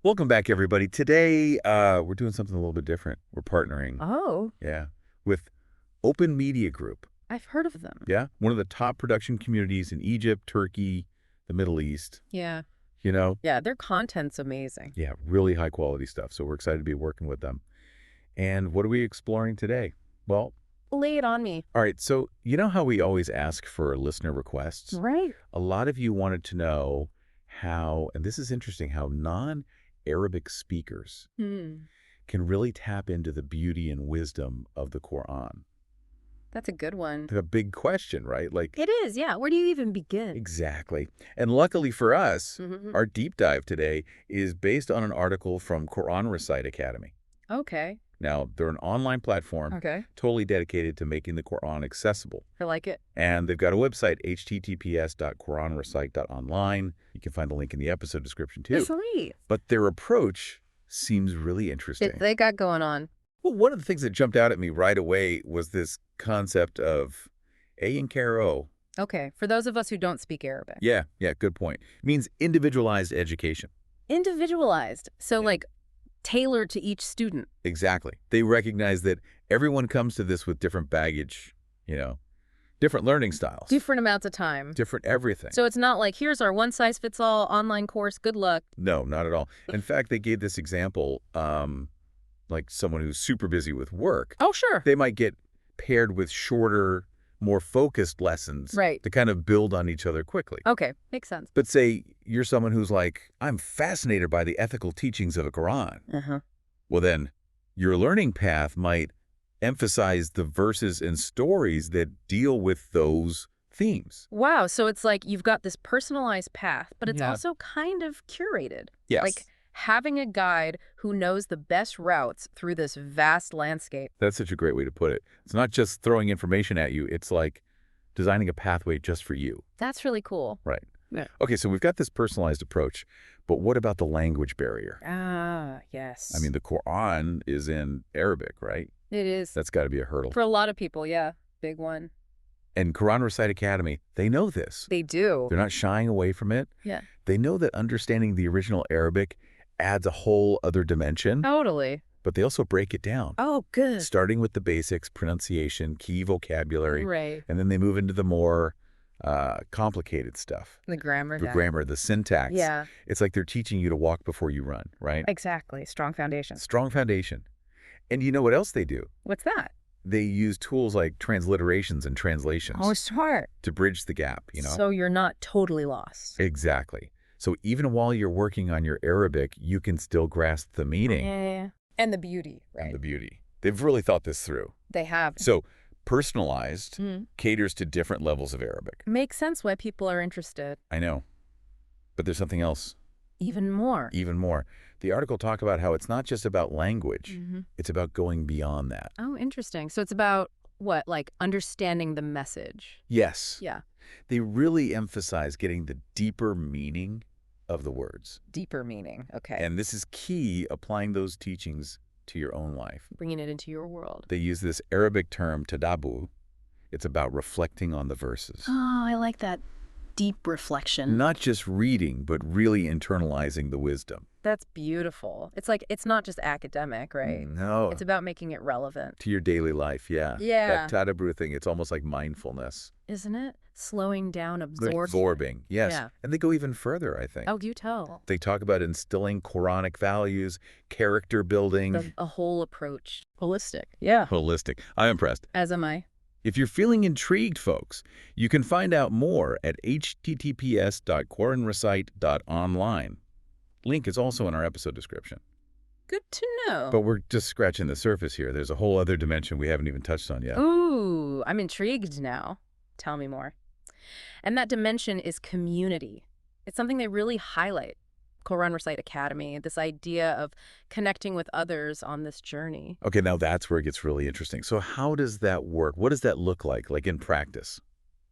Welcome back, everybody. Today, we're doing something a little bit different. We're partnering, Oh, yeah, with Open Media Group. I've heard of them. Yeah, one of the top production communities in Egypt, Turkey, the Middle East. Yeah. You know, Yeah, their content's amazing. yeah, really high quality stuff. So we're excited to be working with them. And what are we exploring today? Well, Lay it on me. all right. So you know how we always ask for listener requests? Right. A lot of you wanted to know how, and this is interesting, how non-Arabic speakers can really tap into the beauty and wisdom of the Quran. That's a good one. A big question, right? Like, It is, yeah. Where do you even begin? exactly. And luckily for us, Mhm. our deep dive today is based on an article from Quran Recite Academy. Okay. Now, they're an online platform Okay. totally dedicated to making the Quran accessible. I like it. And they've got a website, https://quranrecite.online. You can find the link in the episode description, too. Sweet. But their approach seems really interesting. They got going on. Well, one of the things that jumped out at me right away was this concept of A and Karo. Okay. For those of us who don't speak Arabic. Yeah, good point. It means individualized education. Individualized. So, Yeah. like, tailored to each student. Exactly. They recognize that everyone comes to this with different baggage, different learning styles, Different amounts of time. different everything. So it's not like, here's our one-size-fits-all online course. Good luck. No, not at all. In fact, they gave this example, like someone who's super busy with work. Oh, sure. They might get paired with shorter, more focused lessons Right. to kind of build on each other quickly. Okay. Makes sense. But say you're someone who's like, I'm fascinated by the ethical teachings of the Quran. Uh-huh. Well, then your learning path might emphasize the verses and stories that deal with those themes. Wow, so it's like you've got this personalized path, but it's Yeah. also kind of curated. Yes. Like having a guide who knows the best routes through this vast landscape. That's such a great way to put it. It's not just throwing information at you. It's like designing a pathway just for you. That's really cool. Right. Yeah. Okay, so we've got this personalized approach, but what about the language barrier? Ah, yes. I mean, the Quran is in Arabic, right? it is. That's got to be a hurdle. For a lot of people, yeah. Big one. And Quran Recite Academy, they know this. They do. They're not shying away from it. Yeah. They know that understanding the original Arabic adds a whole other dimension, Totally. but they also break it down, Oh, good. starting with the basics, pronunciation, key vocabulary, Right. and then they move into the more complicated stuff. The grammar. The down. grammar, the syntax. Yeah, It's like they're teaching you to walk before you run, right? exactly. Strong foundation. Strong foundation. And you know what else they do? What's that? They use tools like transliterations and translations Oh, smart. to bridge the gap, So you're not totally lost. Exactly. So even while you're working on your Arabic, you can still grasp the meaning Yeah. And the beauty, right? and the beauty. They've really thought this through. They have. So personalized Mhm. caters to different levels of Arabic. Makes sense why people are interested. I know. But there's something else, Even more. even more. The article talked about how it's not just about language. Mhm. It's about going beyond that. Oh, interesting. So it's about what, like understanding the message. Yes. Yeah. They really emphasize getting the deeper meaning of the words. Deeper meaning. Okay. And this is key, applying those teachings to your own life. Bringing it into your world. They use this Arabic term, tadabu. It's about reflecting on the verses. Oh, I like that. Deep reflection. Not just reading, but really internalizing the wisdom. That's beautiful. It's like, it's not just academic, right? No. It's about making it relevant. To your daily life, yeah. Yeah. That tadabbur thing, it's almost like mindfulness. Isn't it? Slowing down, absorbing. Absorbing, yes. Yeah. And they go even further, I think. Oh, you tell. They talk about instilling Quranic values, character building. A whole approach. Holistic. Yeah. Holistic. I'm impressed. As am I. If you're feeling intrigued, folks, you can find out more at https://quranrecite.online. Link is also in our episode description. Good to know. But we're just scratching the surface here. There's a whole other dimension we haven't even touched on yet. Ooh, I'm intrigued now. Tell me more. And that dimension is community. It's something they really highlight. Quran Recite Academy, this idea of connecting with others on this journey. Okay, now that's where it gets really interesting. So how does that work? What does that look like in practice?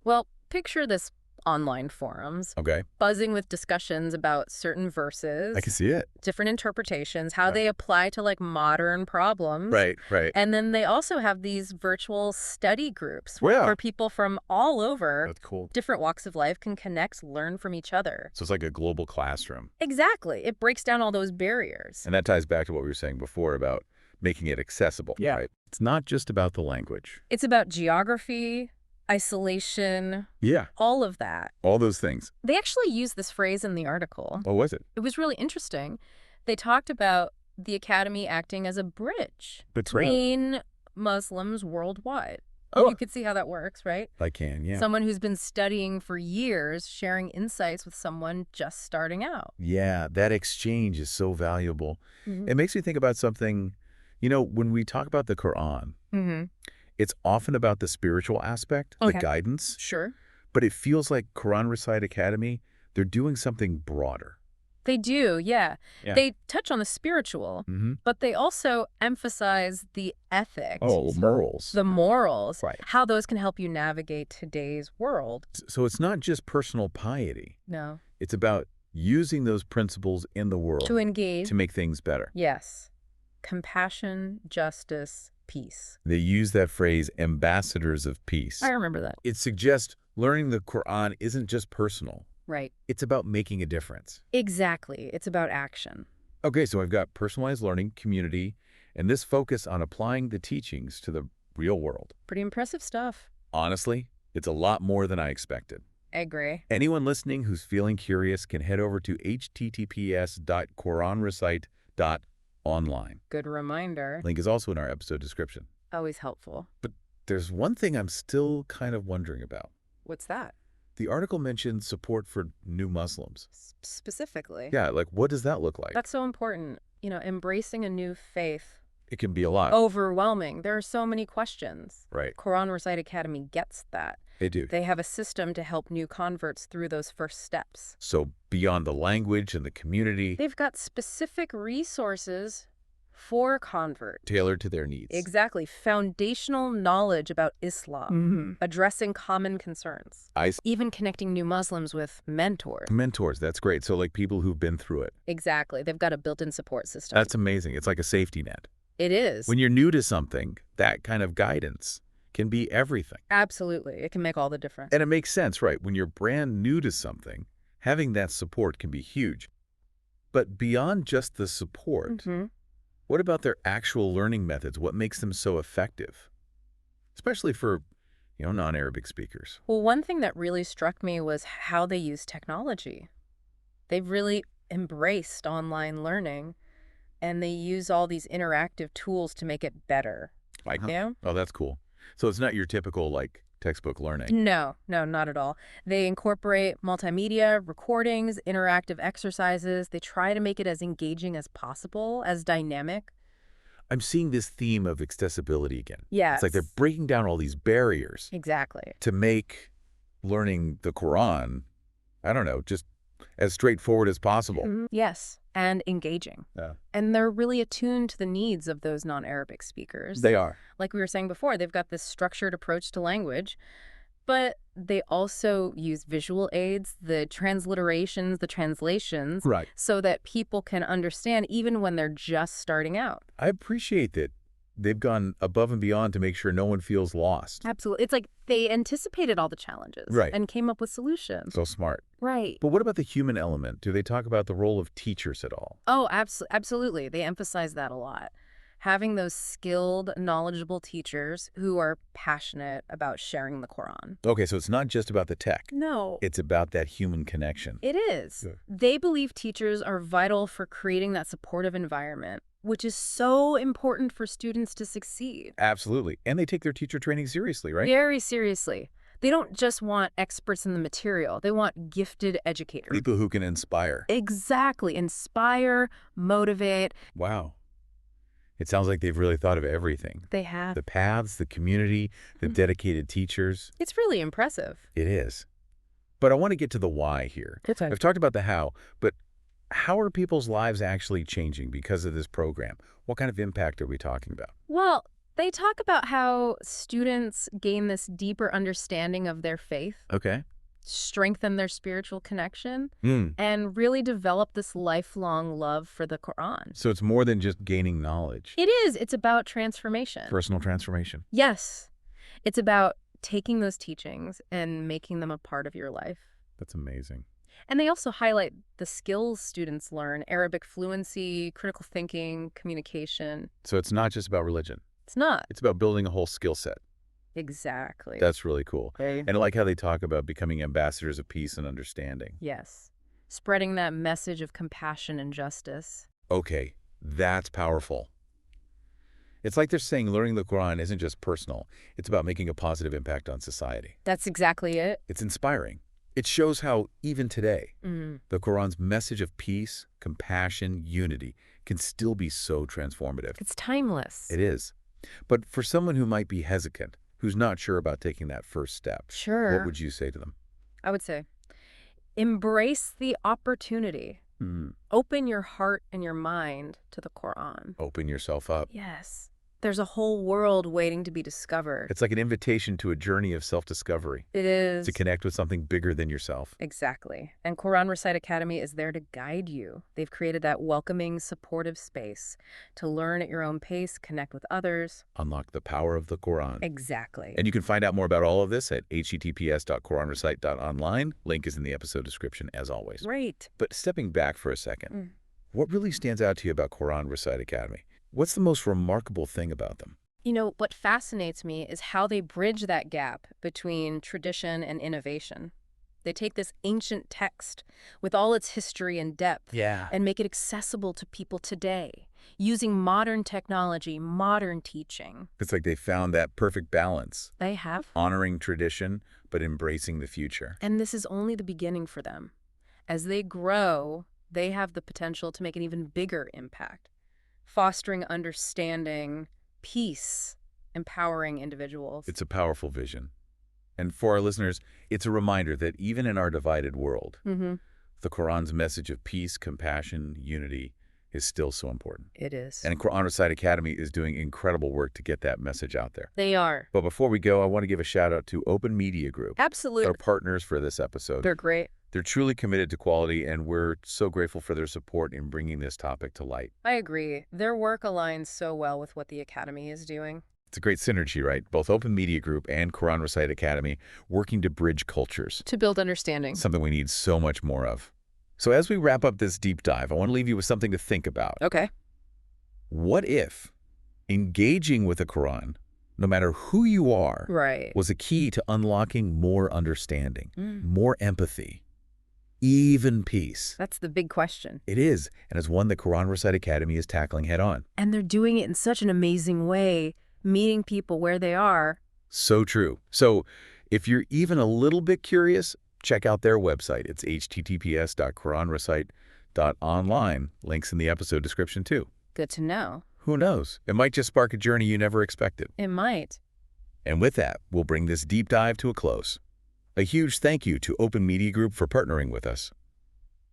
Well, picture this online forums, Okay. buzzing with discussions about certain I can verses, see it. different interpretations, how Yeah. they apply to like modern problems. Right, right. And then they also have these virtual study groups Well, yeah. where people from all over That's cool. different walks of life can connect, learn from each other. So it's like a global classroom. Exactly. It breaks down all those barriers. And that ties back to what we were saying before about making it accessible, Yeah. right? It's not just about the language. It's about geography, isolation, Yeah. all of that. All those things. They actually used this phrase in the article. What was it? It was really interesting. They talked about the academy acting as a bridge between Muslims worldwide. Oh. You could see how that works, right? I can, yeah. Someone who's been studying for years, sharing insights with someone just starting out. Yeah, that exchange is so valuable. Mm-hmm. It makes me think about something, when we talk about the Quran, Mm-hmm. it's often about the spiritual aspect, the Okay. guidance, Sure. but it feels like Quran Recite Academy, they're doing something broader. They do, yeah. Yeah. They touch on the spiritual, Mm-hmm. but they also emphasize the ethics. Oh, morals. The morals, Right. how those can help you navigate today's world. So it's not just personal piety. No. It's about using those principles in the world To engage. to make things better. Yes. Compassion, justice, peace. They use that phrase, ambassadors of peace. I remember that. It suggests learning the Quran isn't just personal. Right. It's about making a difference. Exactly. It's about action. Okay, so I've got personalized learning, community, and this focus on applying the teachings to the real world. Pretty impressive stuff. Honestly, it's a lot more than I expected. I agree. Anyone listening who's feeling curious can head over to https://quranrecite.online. Good reminder. Link is also in our episode description. Always helpful. But there's one thing I'm still kind of wondering about. What's that? The article mentioned support for new Muslims. Specifically. Yeah, like what does that look like? That's so important. Embracing a new faith. It can be a lot. Overwhelming. There are so many questions. Right. Quran Recite Academy gets that. They do. They have a system to help new converts through those first steps. So beyond the language and the community, They've got specific resources for converts. tailored to their needs. Exactly. Foundational knowledge about Islam, addressing common concerns, even connecting new Muslims with mentors. Mentors, that's great. So like people who've been through it. Exactly. They've got a built-in support system. That's amazing. It's like a safety net. It is. When you're new to something, that kind of guidance can be everything. Absolutely. It can make all the difference. And it makes sense, right? When you're brand new to something, having that support can be huge. But beyond just the support, what about their actual learning methods? What makes them so effective? Especially for, non-Arabic speakers. Well, one thing that really struck me was how they use technology. They've really embraced online learning, and they use all these interactive tools to make it better. Like, Yeah? oh, that's cool. So it's not your typical, textbook learning. No, not at all. They incorporate multimedia, recordings, interactive exercises. They try to make it as engaging as possible, as dynamic. I'm seeing this theme of accessibility again. Yes. It's like they're breaking down all these barriers Exactly. to make learning the Quran, I don't know, just as straightforward as possible. Yes, and engaging. Yeah. And they're really attuned to the needs of those non-Arabic speakers. They are. Like we were saying before, they've got this structured approach to language, but they also use visual aids, the transliterations, the translations, Right. so that people can understand even when they're just starting out. I appreciate that they've gone above and beyond to make sure no one feels lost. Absolutely. It's like they anticipated all the challenges Right. and came up with solutions. So smart. Right. But what about the human element? Do they talk about the role of teachers at all? Oh, absolutely. They emphasize that a lot. Having those skilled, knowledgeable teachers who are passionate about sharing the Quran. Okay, so it's not just about the tech. No. It's about that human connection. It is. Yeah. They believe teachers are vital for creating that supportive environment, which is so important for students to succeed. Absolutely. And they take their teacher training seriously, right? Very seriously. They don't just want experts in the material. They want gifted educators. People who can inspire. Exactly. Inspire, motivate. Wow. It sounds like they've really thought of everything. They have. The paths, the community, the dedicated teachers. It's really impressive. It is. But I want to get to the why here. Okay. I've talked about the how, but how are people's lives actually changing because of this program? What kind of impact are we talking about? Well, they talk about how students gain this deeper understanding of their faith. Okay. strengthen their spiritual connection, Mm. and really develop this lifelong love for the Quran. So it's more than just gaining knowledge. It is. It's about transformation. Personal transformation. Yes. It's about taking those teachings and making them a part of your life. That's amazing. And they also highlight the skills students learn: Arabic fluency, critical thinking, communication. So it's not just about religion. It's not. It's about building a whole skill set. Exactly. That's really cool. Okay. And I like how they talk about becoming ambassadors of peace and understanding. Yes. Spreading that message of compassion and justice. Okay, that's powerful. It's like they're saying learning the Quran isn't just personal. It's about making a positive impact on society. That's exactly it. It's inspiring. It shows how, even today, Mm. the Quran's message of peace, compassion, unity can still be so transformative. It's timeless. It is. But for someone who might be hesitant, who's not sure about taking that first step, Sure. what would you say to them? I would say, embrace the opportunity. Hmm. Open your heart and your mind to the Quran. Open yourself up. Yes. There's a whole world waiting to be discovered. It's like an invitation to a journey of self-discovery, It is. to connect with something bigger than yourself. Exactly. And Quran Recite Academy is there to guide you. They've created that welcoming, supportive space to learn at your own pace, connect with others. Unlock the power of the Quran. Exactly. And you can find out more about all of this at https://quranrecite.online. Link is in the episode description, as always. Right. But stepping back for a second, Mm. what really stands out to you about Quran Recite Academy? What's the most remarkable thing about them? You know, what fascinates me is how they bridge that gap between tradition and innovation. They take this ancient text with all its history and depth Yeah. and make it accessible to people today, using modern technology, modern teaching. It's like they found that perfect balance, They have. honoring tradition, but embracing the future. And this is only the beginning for them. As they grow, they have the potential to make an even bigger impact, fostering understanding, peace, empowering individuals. It's a powerful vision. And for our listeners, it's a reminder that even in our divided world, the Quran's message of peace, compassion, unity is still so important. It is. And Quran Recite Academy is doing incredible work to get that message out there. They are. But before we go, I want to give a shout out to Open Media Group, Absolutely. our partners for this episode. They're great. They're truly committed to quality, and we're so grateful for their support in bringing this topic to light. I agree. Their work aligns so well with what the Academy is doing. It's a great synergy, right? Both Open Media Group and Quran Recite Academy working to bridge cultures, To build understanding. something we need so much more of. So as we wrap up this deep dive, I want to leave you with something to think about. Okay. What if engaging with the Quran, no matter who you are, Right. was a key to unlocking more understanding, Mm. more empathy, even peace? That's the big question. It is, and it's one that Quran Recite Academy is tackling head on. And they're doing it in such an amazing way, meeting people where they are. So true. So if you're even a little bit curious, check out their website. It's https://quranrecite.online. Links in the episode description too. Good to know. Who knows? It might just spark a journey you never expected. It might. And with that, we'll bring this deep dive to a close. A huge thank you to Open Media Group for partnering with us.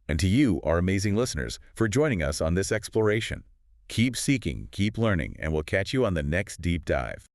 And to you, our amazing listeners, for joining us on this exploration. Keep seeking, keep learning, and we'll catch you on the next deep dive.